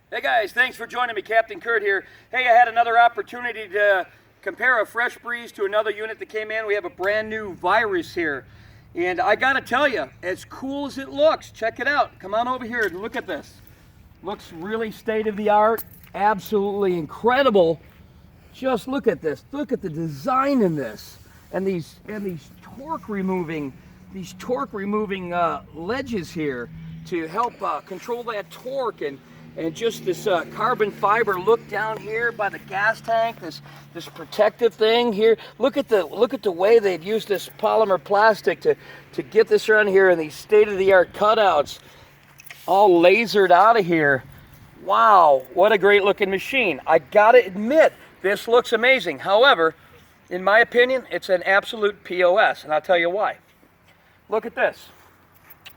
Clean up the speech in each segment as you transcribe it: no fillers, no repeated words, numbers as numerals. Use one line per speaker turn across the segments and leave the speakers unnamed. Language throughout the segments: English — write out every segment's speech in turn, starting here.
Hey guys, thanks for joining me. Captain Kurt here. Hey, I had another opportunity to compare a Fresh Breeze to another unit that came in. We have a brand new virus here. And I gotta tell you, as cool as it looks, check it out. Come on over here and look at this. Looks really state of the art, absolutely incredible. Just look at this. Look at the design in this. And these torque removing ledges here to help control that torque, and just this carbon fiber look down here by the gas tank, this protective thing here. Look at the way they've used this polymer plastic to get this around here, and these state-of-the-art cutouts all lasered out of here. Wow, what a great looking machine. I gotta admit, this looks amazing. However, in my opinion, it's an absolute POS, and I'll tell you why. Look at this.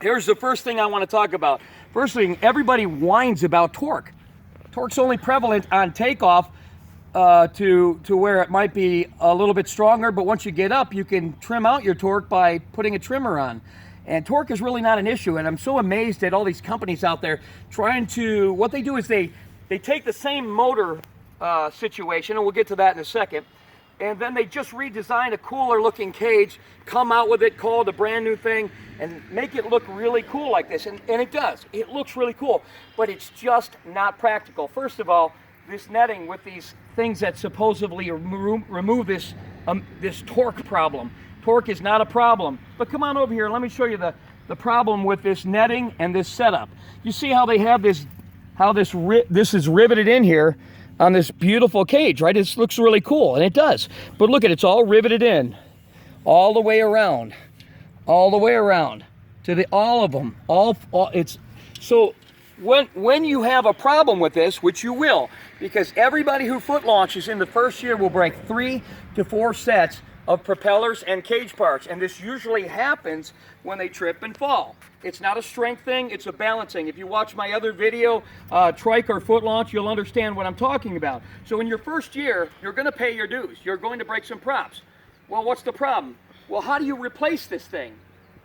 Here's the first thing I want to talk about. First thing, everybody whines about torque. Torque's only prevalent on takeoff to where it might be a little bit stronger, but once you get up, you can trim out your torque by putting a trimmer on. And torque is really not an issue, and I'm so amazed at all these companies out there trying to, what they do is they take the same motor situation, and we'll get to that in a second, and then they just redesign a cooler looking cage, come out with it, call it a brand new thing, and make it look really cool like this. And it does. It looks really cool, but it's just not practical. First of all, this netting with these things that supposedly remove this torque problem. Torque is not a problem. But come on over here, let me show you the problem with this netting and this setup. You see how they have this, this is riveted in here on this beautiful cage, right? This looks really cool, and it does. But look at it, it's all riveted in, all the way around to all of them. It's so when you have a problem with this, which you will, because everybody who foot launches in the first year will break 3 to 4 sets of propellers and cage parts, and this usually happens when they trip and fall. It's not a strength thing, it's a balancing. If you watch my other video, trike or foot launch, you'll understand what I'm talking about. So in your first year, you're gonna pay your dues. You're going to break some props. Well, what's the problem? Well, how do you replace this thing?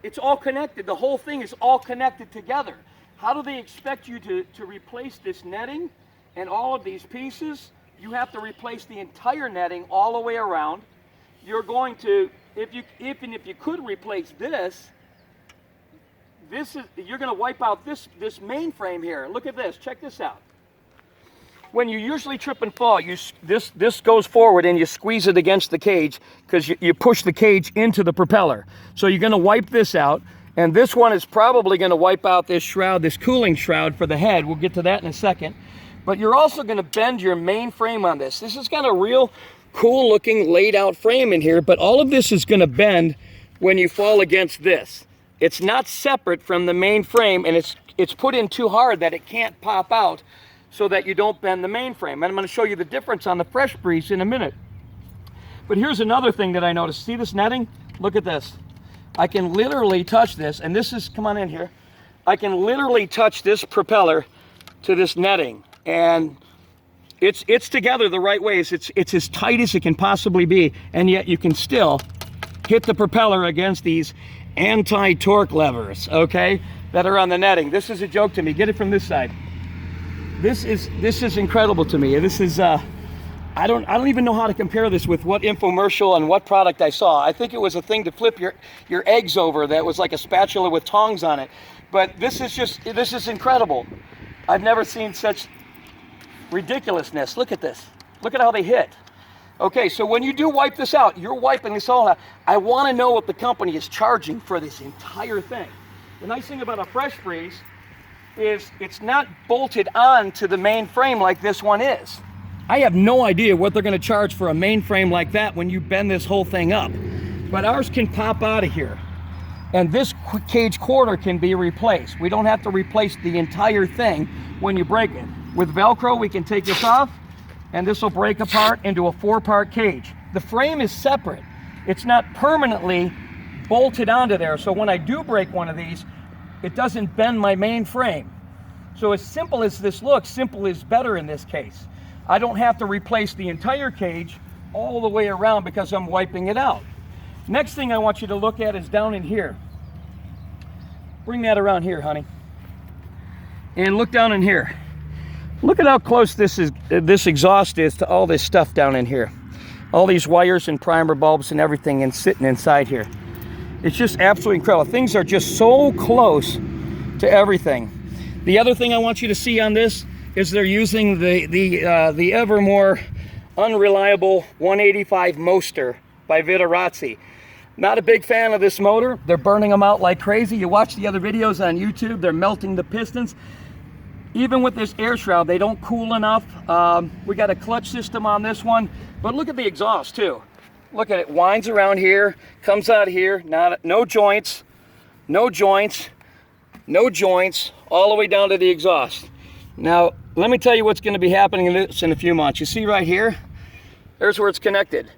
It's all connected. The whole thing is all connected together. How do they expect you to replace this netting and all of these pieces? You have to replace the entire netting all the way around. You're going to, if you could replace this, you're going to wipe out this mainframe here. Look at this. Check this out. When you usually trip and fall, this goes forward and you squeeze it against the cage because you push the cage into the propeller. So you're going to wipe this out, and this one is probably going to wipe out this shroud, this cooling shroud for the head. We'll get to that in a second. But you're also going to bend your main frame on this. This has got a real cool looking laid out frame in here, but all of this is going to bend when you fall against this. It's not separate from the main frame, and it's put in too hard that it can't pop out so that you don't bend the main frame. And I'm going to show you the difference on the Fresh Breeze in a minute. But here's another thing that I noticed. See this netting? Look at this. I can literally touch this, and this is, come on in here. I can literally touch this propeller to this netting, and it's together the right way. It's as tight as it can possibly be, and yet you can still hit the propeller against these anti-torque levers, okay, that are on the netting. This is a joke to me. Get it from this side. This is incredible to me. This is I don't even know how to compare this with what infomercial and what product I saw. I think it was a thing to flip your eggs over that was like a spatula with tongs on it. But this is incredible. I've never seen such ridiculousness. Look at this. Look at how they hit. Okay, so when you do wipe this out, you're wiping this all out. I want to know what the company is charging for this entire thing. The nice thing about a Fresh Breeze is it's not bolted on to the main frame like this one is. I have no idea what they're going to charge for a main frame like that when you bend this whole thing up. But ours can pop out of here. And this cage quarter can be replaced. We don't have to replace the entire thing when you break it. With Velcro, we can take this off, and this will break apart into a 4-part cage. The frame is separate. It's not permanently bolted onto there, so when I do break one of these, it doesn't bend my main frame. So as simple as this looks, simple is better in this case. I don't have to replace the entire cage all the way around because I'm wiping it out. Next thing I want you to look at is down in here. Bring that around here, honey. And look down in here. Look at how close this exhaust is to all this stuff down in here. All these wires and primer bulbs and everything and sitting inside here. It's just absolutely incredible. Things are just so close to everything. The other thing I want you to see on this is they're using the ever more unreliable 185 Moster by Viterazzi. Not a big fan of this motor. They're burning them out like crazy. You watch the other videos on YouTube, they're melting the pistons. Even with this air shroud, they don't cool enough. We got a clutch system on this one, but look at the exhaust too. Look at it, winds around here, comes out here, no joints, no joints, no joints, all the way down to the exhaust. Now, let me tell you what's gonna be happening in a few months. You see right here, there's where it's connected.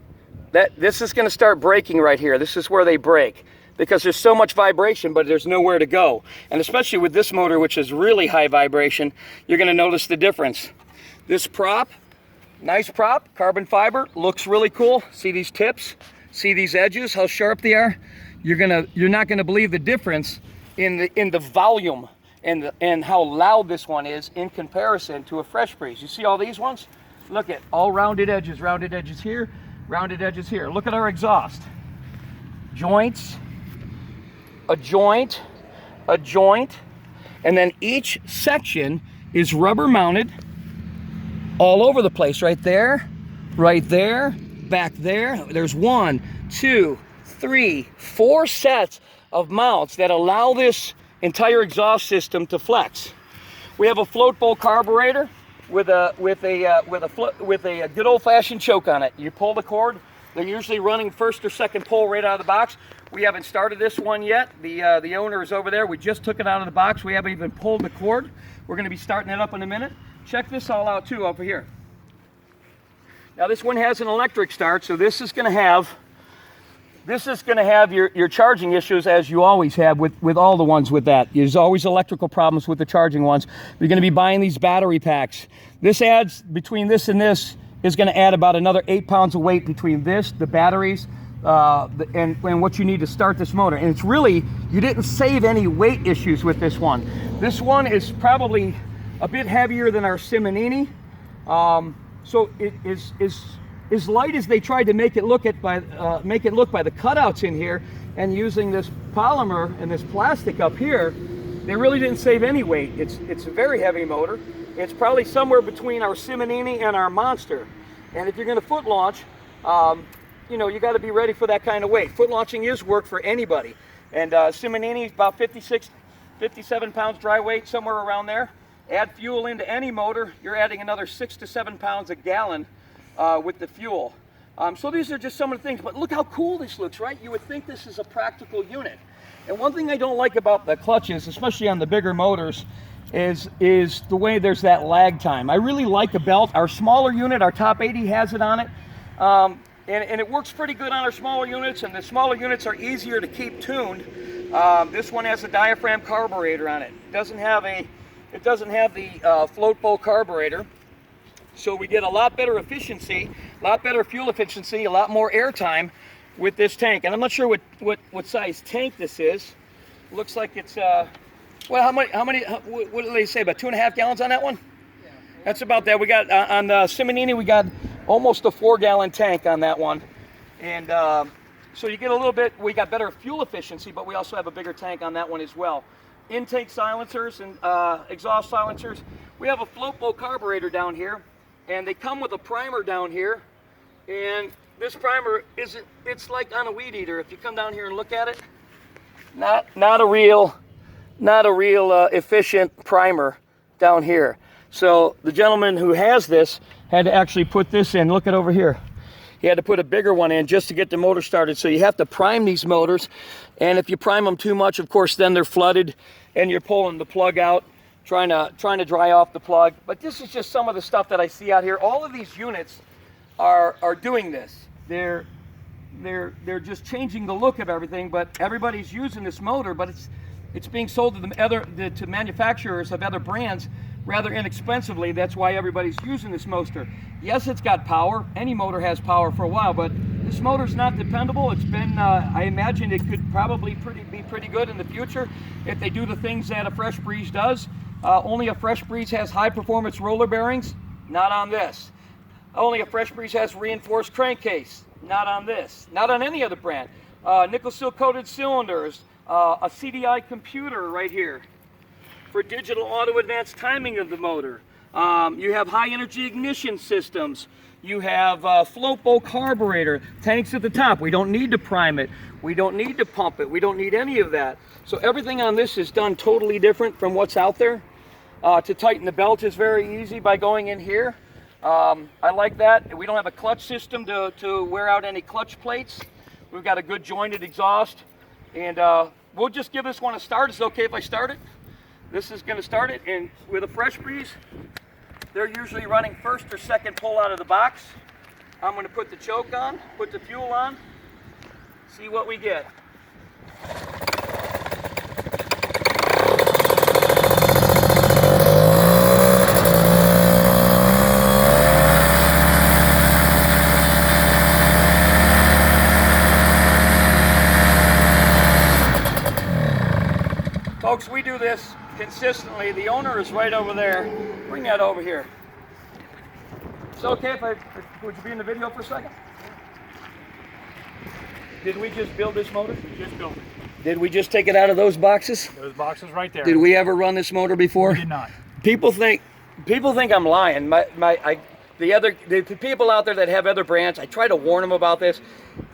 This is gonna start braking right here. This is where they brake, because there's so much vibration, but there's nowhere to go. And especially with this motor, which is really high vibration, you're gonna notice the difference. This prop, nice prop, carbon fiber, looks really cool. See these tips? See these edges, how sharp they are? You're not gonna believe the difference in the volume and how loud this one is in comparison to a Fresh Breeze. You see all these ones? Look at all rounded edges here, rounded edges here. Look at our exhaust. Joints, a joint, a joint, and then each section is rubber mounted all over the place. Right there, back there. There's 1, 2, 3, 4 sets of mounts that allow this entire exhaust system to flex. We have a float bowl carburetor with a good old-fashioned choke on it. You pull the cord. They're usually running first or second pull right out of the box. We haven't started this one yet. The owner is over there. We just took it out of the box. We haven't even pulled the cord. We're going to be starting it up in a minute. Check this all out too over here. Now this one has an electric start, so this is going to have your charging issues, as you always have with all the ones with that. There's always electrical problems with the charging ones. You're going to be buying these battery packs. This adds, between this and this, is going to add about another 8 pounds of weight between this, the batteries, and what you need to start this motor. And it's really, you didn't save any weight issues with this one. This one is probably a bit heavier than our Simonini. So it is as light as they tried to make it look by the cutouts in here, and using this polymer and this plastic up here, they really didn't save any weight. It's a very heavy motor. It's probably somewhere between our Simonini and our Monster. And if you're going to foot launch, you know, you got to be ready for that kind of weight. Foot launching is work for anybody. And Simonini is about 56, 57 pounds dry weight, somewhere around there. Add fuel into any motor, you're adding another 6 to 7 pounds a gallon with the fuel. So these are just some of the things, but look how cool this looks, right? You would think this is a practical unit. And one thing I don't like about the clutches, especially on the bigger motors, is the way there's that lag time. I really like a belt. Our smaller unit, our top 80 has it on it. And it works pretty good on our smaller units, and the smaller units are easier to keep tuned. This one has a diaphragm carburetor on it. It doesn't have the float bowl carburetor. So we get a lot better efficiency, a lot better fuel efficiency, a lot more air time with this tank. And I'm not sure what size tank this is. Looks like it's well, what do they say, about 2.5 gallons on that one? Yeah. That's about that. We got on the Simonini, we got almost a 4-gallon tank on that one. And so you get a little bit, we got better fuel efficiency, but we also have a bigger tank on that one as well. Intake silencers and exhaust silencers. We have a float bowl carburetor down here, and they come with a primer down here. And this primer it's like on a weed eater. If you come down here and look at it, not a real efficient primer down here. So the gentleman who has this had to actually put this in. Look at over here. He had to put a bigger one in just to get the motor started. So you have to prime these motors, and if you prime them too much, of course, then they're flooded and you're pulling the plug out, trying to dry off the plug. But this is just some of the stuff that I see out here. All of these units are doing this. They're just changing the look of everything, but everybody's using this motor, but it's being sold to manufacturers of other brands rather inexpensively. That's why everybody's using this motor. Yes, it's got power. Any motor has power for a while, but this motor's not dependable. It's been, I imagine it could probably be pretty good in the future if they do the things that a Fresh Breeze does. Only a Fresh Breeze has high performance roller bearings, not on this. Only a Fresh Breeze has reinforced crankcase, not on this, not on any other brand. Nickel seal coated cylinders, a CDI computer right here for digital auto advanced timing of the motor. You have high energy ignition systems. You have float-bow carburetor, tanks at the top. We don't need to prime it. We don't need to pump it. We don't need any of that. So everything on this is done totally different from what's out there. To tighten the belt is very easy by going in here. I like that. We don't have a clutch system to wear out any clutch plates. We've got a good jointed exhaust. And we'll just give this one a start. Is it okay if I start it? This is going to start it. And with a Fresh Breeze, they're usually running first or second pull out of the box. I'm going to put the choke on, put the fuel on, see what we get. Folks, we do this consistently. The owner is right over there. Bring that over here. It's okay if would you be in the video for a second? Did we just build this motor?
We just built it.
Did we just take it out of those boxes?
Those boxes right there.
Did we ever run this motor before?
We did not.
People think I'm lying. The people out there that have other brands, I try to warn them about this.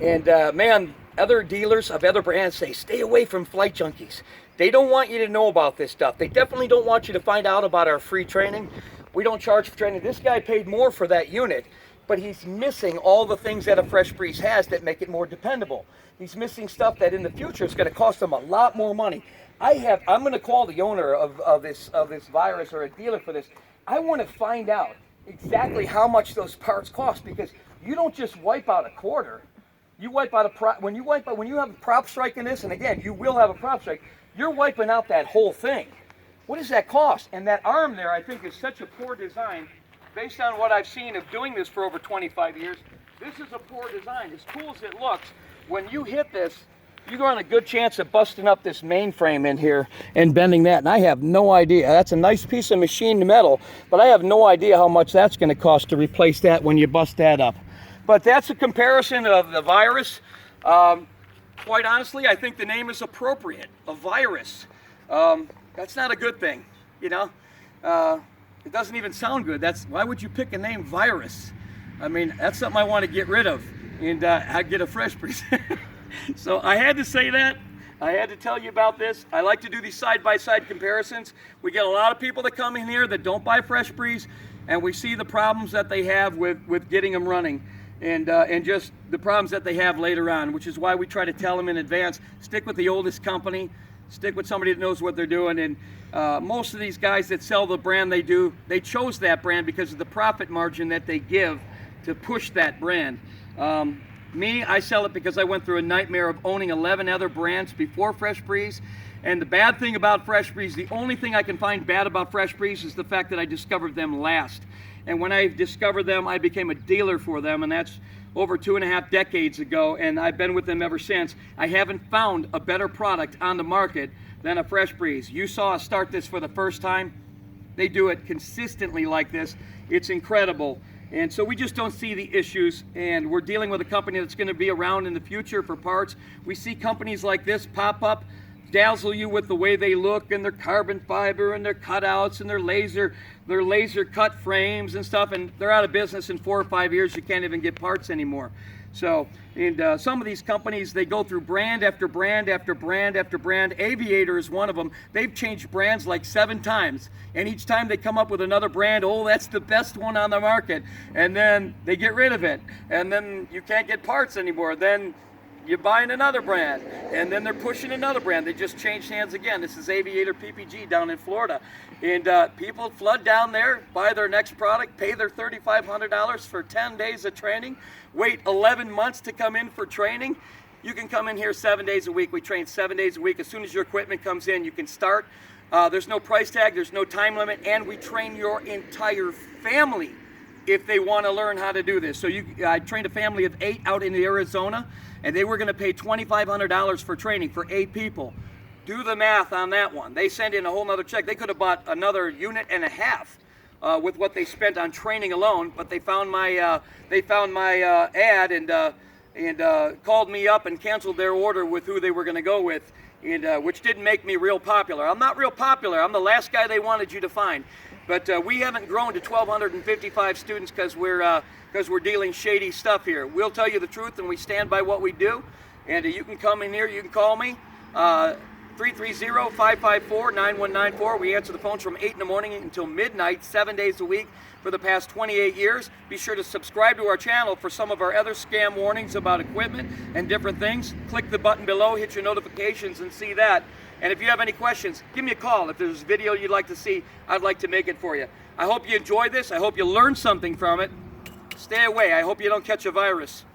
And man, other dealers of other brands say, stay away from flight junkies. They don't want you to know about this stuff. They definitely don't want you to find out about our free training. We don't charge for training. This guy paid more for that unit, but he's missing all the things that a Fresh Breeze has that make it more dependable. He's missing stuff that in the future is going to cost him a lot more money. I'm going to call the owner of this virus or a dealer for this. I want to find out exactly how much those parts cost, because you don't just wipe out a quarter. You wipe out when you have a prop strike in this, and again, you will have a prop strike. You're wiping out that whole thing. What does that cost? And that arm there, I think, is such a poor design. Based on what I've seen of doing this for over 25 years, this is a poor design. As cool as it looks, when you hit this, you run a good chance of busting up this mainframe in here and bending that. And I have no idea. That's a nice piece of machined metal, but I have no idea how much that's going to cost to replace that when you bust that up. But that's a comparison of the virus. Quite honestly, I think the name is appropriate. A virus. That's not a good thing, you know. It doesn't even sound good. Why would you pick a name virus? I mean, that's something I want to get rid of, and I get a Fresh Breeze. So I had to say that. I had to tell you about this. I like to do these side-by-side comparisons. We get a lot of people that come in here that don't buy Fresh Breeze, and we see the problems that they have with getting them running. And just the problems that they have later on, which is why we try to tell them in advance, stick with the oldest company, stick with somebody that knows what they're doing. And most of these guys that sell the brand they chose that brand because of the profit margin that they give to push that brand. Me, I sell it because I went through a nightmare of owning 11 other brands before Fresh Breeze. And the bad thing about Fresh Breeze, the only thing I can find bad about Fresh Breeze is the fact that I discovered them last. And when I discovered them, I became a dealer for them, and that's over 2.5 decades ago, and I've been with them ever since. I haven't found a better product on the market than a Fresh Breeze. You saw us start this for the first time. They do it consistently like this. It's incredible. And so we just don't see the issues, and we're dealing with a company that's going to be around in the future for parts. We see companies like this pop up, dazzle you with the way they look and their carbon fiber and their cutouts and their laser cut frames and stuff, and they're out of business in 4 or 5 years. You can't even get parts anymore. So, and some of these companies, they go through brand after brand after brand after brand. Aviator is one of them. They've changed brands like 7 times, and each time they come up with another brand. Oh, that's the best one on the market, and then they get rid of it, and then you can't get parts anymore. Then you're buying another brand, and then they're pushing another brand. They just changed hands again. This is Aviator PPG down in Florida. And people flood down there, buy their next product, pay their $3,500 for 10 days of training, wait 11 months to come in for training. You can come in here 7 days a week. We train 7 days a week. As soon as your equipment comes in, you can start. There's no price tag, there's no time limit, and we train your entire family if they want to learn how to do this. So I trained a family of 8 out in Arizona, and they were going to pay $2,500 for training for 8 people. Do the math on that one. They send in a whole nother check. They could have bought another unit and a half with what they spent on training alone, but they found my ad and called me up and canceled their order with who they were going to go with, and which didn't make me real popular. I'm not real popular. I'm the last guy they wanted you to find. But we haven't grown to 1,255 students because we're dealing shady stuff here. We'll tell you the truth, and we stand by what we do. And you can come in here. You can call me. 330-554-9194. We answer the phones from 8 in the morning until midnight, 7 days a week for the past 28 years. Be sure to subscribe to our channel for some of our other scam warnings about equipment and different things. Click the button below, hit your notifications, and see that. And if you have any questions, give me a call. If there's a video you'd like to see, I'd like to make it for you. I hope you enjoy this. I hope you learned something from it. Stay away. I hope you don't catch a virus.